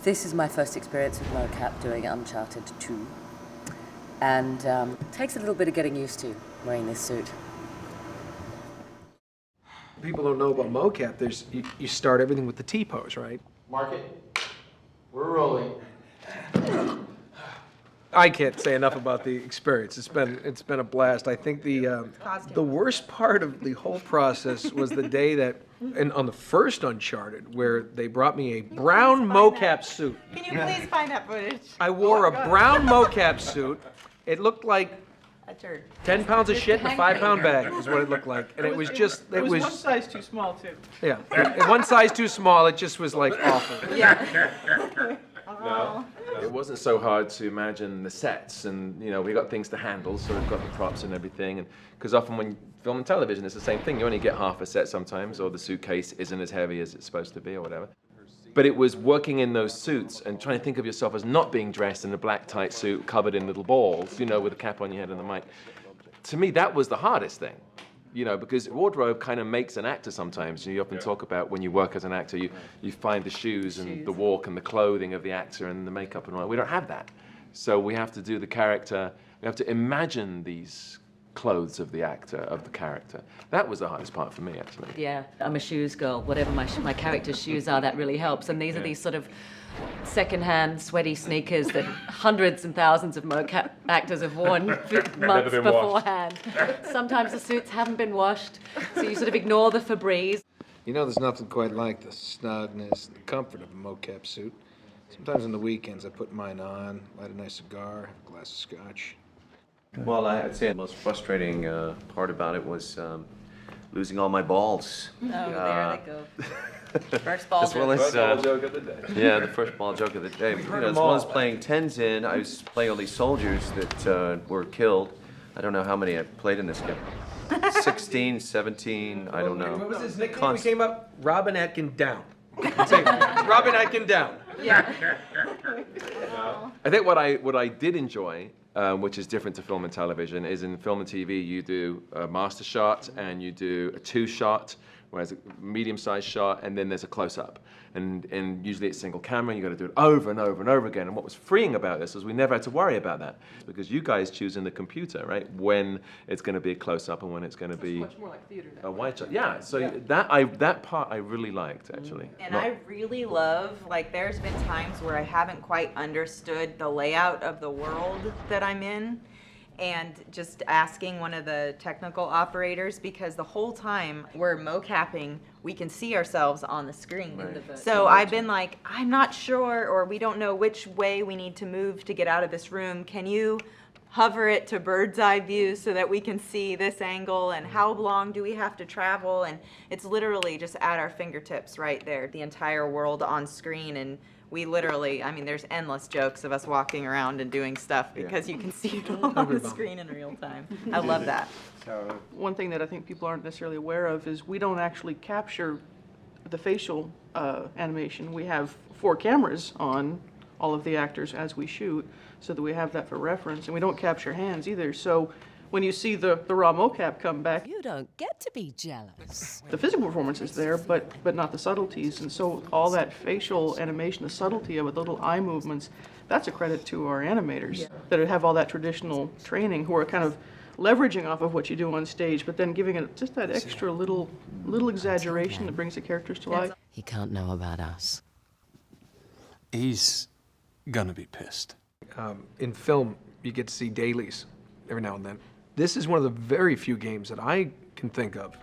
This is my first experience with mocap doing Uncharted 2. And it takes a little bit of getting used to wearing this suit. People don't know about mocap. You start everything with the T-pose, right? Mark it. We're rolling. I can't say enough about the experience. It's been a blast. I think the worst part of the whole process was the day that, and on the first Uncharted, where they brought me a brown mocap suit. Can you please find that footage? I wore a brown mocap suit. It looked like A turd. 10 pounds of shit in a 5-pound bag is what it looked like. And it was just, It was one size too small, too. yeah. One size too small, it just was like awful. Yeah. No, it wasn't so hard to imagine the sets, and we got things to handle, so we've got the props and everything. And because often when you film and television, it's the same thing. You only get half a set sometimes, or the suitcase isn't as heavy as it's supposed to be, or whatever. But it was working in those suits and trying to think of yourself as not being dressed in a black tight suit covered in little balls, with a cap on your head and the mic. To me, that was the hardest thing. Because wardrobe kind of makes an actor sometimes. You often talk about when you work as an actor, you find the shoes and the walk and the clothing of the actor and the makeup and all that. We don't have that. So we have to do the character, we have to imagine these clothes of the actor, of the character. That was the hardest part for me, actually. Yeah, I'm a shoes girl. Whatever my character's shoes are, that really helps. And these are these sort of second-hand sweaty sneakers that hundreds and thousands of mocap actors have worn months beforehand. Sometimes the suits haven't been washed, so you sort of ignore the Febreze. There's nothing quite like the snugness and the comfort of a mocap suit. Sometimes on the weekends I put mine on, light a nice cigar, have a glass of scotch. Well, I'd say the most frustrating part about it was losing all my balls. Oh, there they go. First ball As well joke. as, First ball joke of the day. yeah, the first ball joke of the day. As well as playing tens in, I was playing all these soldiers that were killed. I don't know how many I played in this game. 16, 17, I don't know. What was his nickname? We came up, Robin Atkin Down. Say, Robin Atkin Down. Yeah. I think what I did enjoy, which is different to film and television, is in film and TV you do a master shot and you do a 2-shot, whereas a medium-sized shot, and then there's a close-up. And usually it's single camera, and you've got to do it over and over and over again. And what was freeing about this was we never had to worry about that, because you guys choose in the computer, right, when it's going to be a close-up and when it's going to be Much more like theater now. a wide shot. Yeah, so that part I really liked, actually. And I really love, there's been times where I haven't quite understood the layout of the world that I'm in, and just asking one of the technical operators, because the whole time we're mocapping, we can see ourselves on the screen. Right. So I've been like, I'm not sure, or we don't know which way we need to move to get out of this room. Can you hover it to bird's eye view so that we can see this angle, and how long do we have to travel? And it's literally just at our fingertips right there, the entire world on screen. And we literally, there's endless jokes of us walking around and doing stuff because you can see it all on the screen in real time. I love that. One thing that I think people aren't necessarily aware of is we don't actually capture the facial animation. We have 4 cameras on all of the actors as we shoot, so that we have that for reference, and we don't capture hands either. So when you see the raw mocap come back, You don't get to be jealous. the physical performance is there, but not the subtleties. And so all that facial animation, the subtlety of it, the little eye movements, that's a credit to our animators that have all that traditional training, who are kind of leveraging off of what you do on stage, but then giving it just that extra little exaggeration that brings the characters to life. He can't know about us. He's gonna be pissed. In film, you get to see dailies every now and then. This is one of the very few games that I can think of.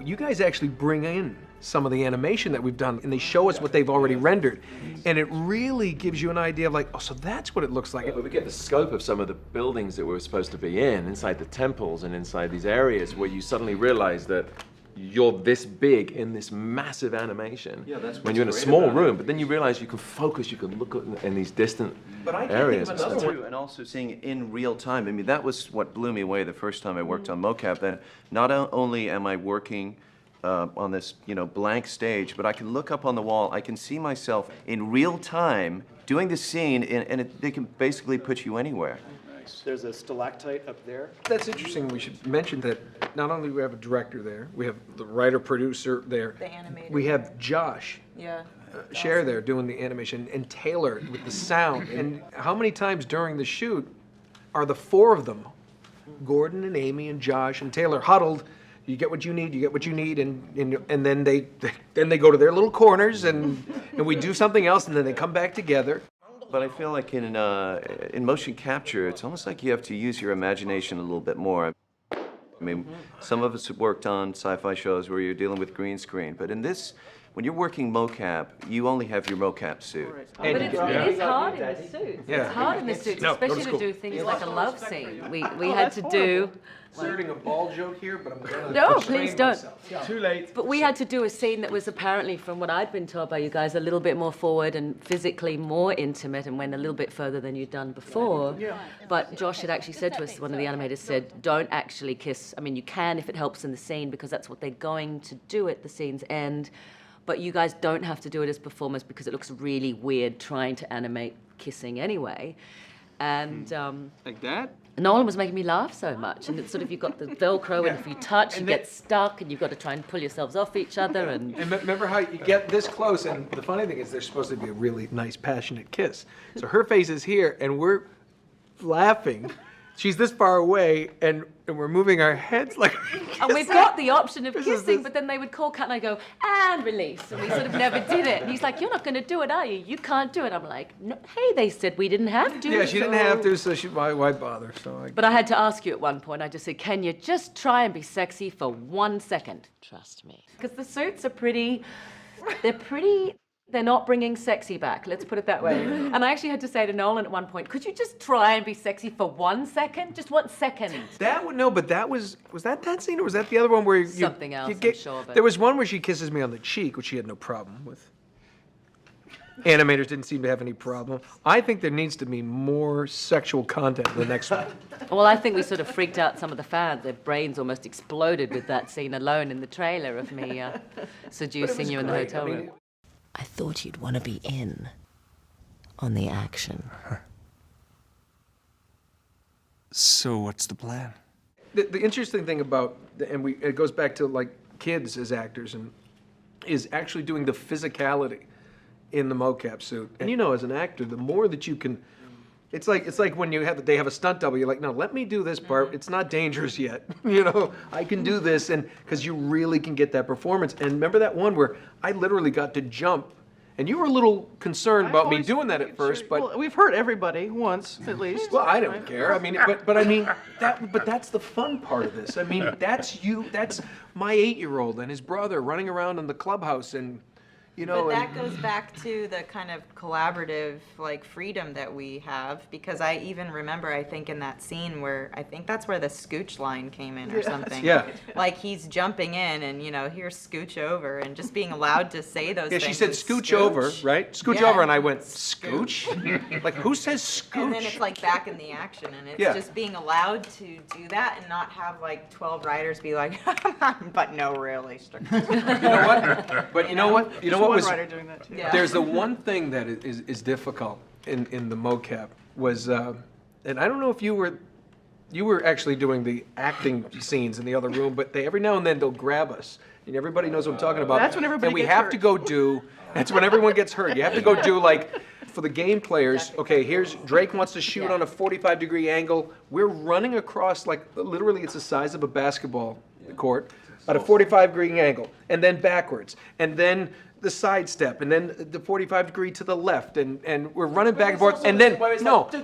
You guys actually bring in some of the animation that we've done, and they show us what they've already rendered. And it really gives you an idea of oh, so that's what it looks like. But we get the scope of some of the buildings that we're supposed to be in, inside the temples and inside these areas where you suddenly realize that you're this big in this massive animation when you're in a small room, but then you realize you can focus, you can look in these distant areas. And also seeing it in real time. That was what blew me away the first time I worked on mocap, that not only am I working on this blank stage, but I can look up on the wall, I can see myself in real time doing the scene, and they can basically put you anywhere. There's a stalactite up there. That's interesting. We should mention that not only do we have a director there, we have the writer-producer there. The animator. We have Josh. Yeah. Cher there doing the animation, and Taylor with the sound. And how many times during the shoot are the four of them, Gordon and Amy and Josh and Taylor, huddled? You get what you need, you get what you need, and then they go to their little corners, and we do something else, and then they come back together. But I feel like in motion capture, it's almost like you have to use your imagination a little bit more. I mean, some of us have worked on sci-fi shows where you're dealing with green screen, but in this, when you're working mocap, you only have your mocap suit. But it is hard in the suits. Yeah. It's hard in the suits, No, especially to to do things like a love scene. We had to do. Inserting a ball joke here, but I'm gonna No, restrain please don't. myself. Too late. But we had to do a scene that was apparently, from what I'd been told by you guys, a little bit more forward and physically more intimate and went a little bit further than you'd done before. But Josh had actually said to us, one of the animators said, don't actually kiss. I mean, you can if it helps in the scene because that's what they're going to do at the scene's end. But you guys don't have to do it as performers because it looks really weird trying to animate kissing anyway. And Like that? Nolan was making me laugh so much, and it's sort of you've got the Velcro, and if you touch, you get stuck, and you've got to try and pull yourselves off each other. And Remember how you get this close, and the funny thing is they're supposed to be a really nice, passionate kiss. So her face is here, and we're laughing. She's this far away, and we're moving our heads like. And we've got the option of This is kissing, this- but then they would call Kat and I go, and release. And we sort of never did it. And he's like, you're not going to do it, are you? You can't do it. I'm like, no, hey, they said we didn't have to. Yeah, she didn't so-" have to, so why bother? So But I had to ask you at one point, I just said, can you just try and be sexy for 1 second? Trust me. Because the suits are they're not bringing sexy back, let's put it that way. And I actually had to say to Nolan at one point, could you just try and be sexy for 1 second? Just 1 second. that would no, but that was that scene, or was that the other one where you Something else, you I'm get, sure, but- There was one where she kisses me on the cheek, which she had no problem with. Animators didn't seem to have any problem. I think there needs to be more sexual content in the next one. Well, I think we sort of freaked out some of the fans. Their brains almost exploded with that scene alone in the trailer of me seducing you in the Great. hotel I mean, room. I thought you'd want to be in on the action. So what's the plan? The interesting thing about, it goes back to like kids as actors, and is actually doing the physicality in the mocap suit. And as an actor, the more that you can, it's like when they have a stunt double. You're like, no, let me do this part. It's not dangerous yet. I can do this, and because you really can get that performance. And remember that one where I literally got to jump, and you were a little concerned about me doing that at first, but. Well, we've hurt everybody once, at least. Well, I don't care. I mean, but I mean but that's the fun part of this. I mean, that's my 8-year-old and his brother running around in the clubhouse, and But that goes back to the kind of collaborative freedom that we have, because I even remember, I think, in that scene where I think that's where the scooch line came in or something. Yeah. Like he's jumping in and here's scooch over, and just being allowed to say those yeah, things. she said is scooch over, right? Scooch Yeah. over, and I went scooch. Like who says scooch? And then it's like back in the action, and it's Yeah. just being allowed to do that and not have 12 writers be like, but no, really. You know what? But you know what? You know what One was? writer doing that too. Yeah. There's the one thing that is difficult in the mocap was, and I don't know if you were actually doing the acting scenes in the other room, but every now and then they'll grab us, and everybody knows what I'm talking about. That's when everybody and we gets have hurt. to go do. That's when everyone gets hurt. You have to go do for the game players. Okay, here's Drake wants to shoot on a 45-degree angle. We're running across literally it's the size of a basketball court at a 45-degree angle, and then backwards, and then the side step, and then the 45-degree to the left, and we're running back and forth, and then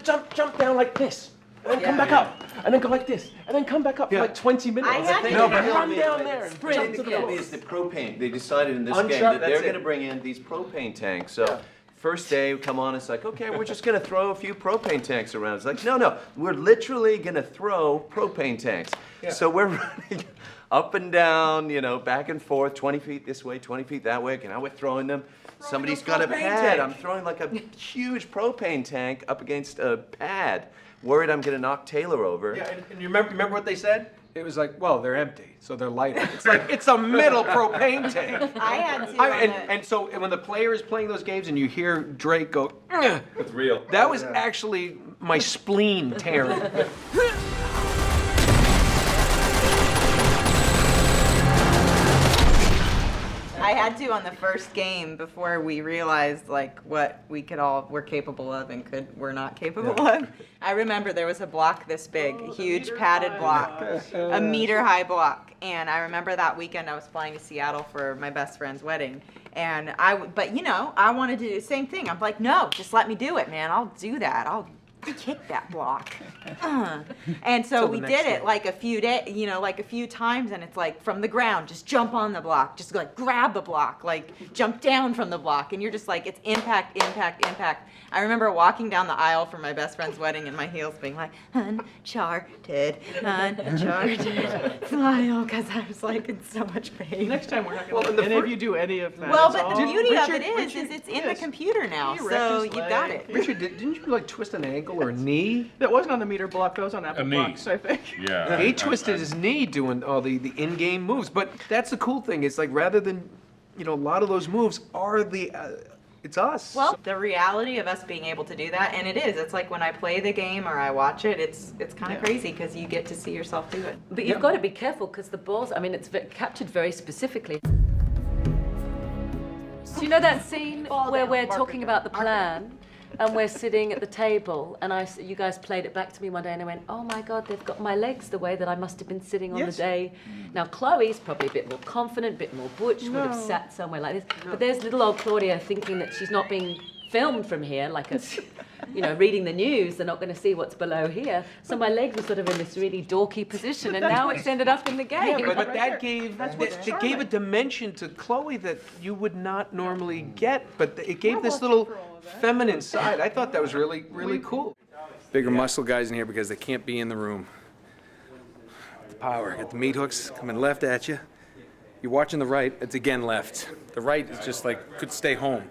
Jump down like this, and then come back up, and then go like this, and then come back up for like 20 minutes. I had to No, do but that. run down there and jump to the Yeah, floor. is the propane. They decided in this game Uncharted, that they're that's going to it. bring in these propane tanks. So first day, we come on, it's like, okay, we're just going to throw a few propane tanks around. It's like, no, we're literally going to throw propane tanks. So we're running up and down, back and forth, 20 feet this way, 20 feet that way. And now we're throwing them. Somebody's got a pad. I'm throwing like a huge propane tank up against a pad. Worried I'm going to knock Taylor over. yeah, and you remember what they said? It was like, well, they're empty, so they're lighter. It's like it's a metal propane tank. I had to. And so when the player is playing those games and you hear Drake go, "Ugh," It's real. that was actually my spleen tearing. I had to on the first game before we realized like what we're capable of and we're not capable of. I remember there was a block this big, a huge padded block, a meter-high block, and I remember that weekend I was flying to Seattle for my best friend's wedding, and but you know, I wanted to do the same thing. I'm like, no, just let me do it, man. I'll do that. I'll kick that block. And so we did it like a few like a few times, and it's like from the ground, just jump on the block, just like grab the block, like jump down from the block, and you're just like, it's impact, impact, impact. I remember walking down the aisle for my best friend's wedding and my heels being like, Uncharted, Uncharted, smile, because I was like in so much pain. Next time we're not going to let any of you do any of that. Well, It's but all- the beauty of Richard- it is it's in the yes. computer now, He wrecked so his you've got leg. it. Richard, didn't you like twist an ankle or a knee? That wasn't on the meter block, that was on Apple knee. blocks, I think. Yeah. He twisted his knee doing all the in-game moves. But that's the cool thing. It's like rather than, a lot of those moves are it's us. Well, the reality of us being able to do that, and it is. It's like when I play the game or I watch it, it's kind of crazy because you get to see yourself do it. But you've got to be careful because the balls, I mean, it's captured very specifically. Do you know that scene where we're talking about the plan and we're sitting at the table and you guys played it back to me one day and I went, oh my God, they've got my legs the way that I must have been sitting on the day. Now Chloe's probably a bit more confident, a bit more butch, would have sat somewhere like this. But there's little old Claudia thinking that she's not being filmed from here, like a, reading the news, they're not going to see what's below here. So my leg was sort of in this really dorky position, and now it's ended up in the game. Yeah, but that gave a dimension to Chloe that you would not normally get. But it gave this little feminine side. I thought that was really, really cool. Bigger muscle guys in here because they can't be in the room. The power. Got the meat hooks coming left at you. You're watching the right, it's again left. The right is just like, could stay home.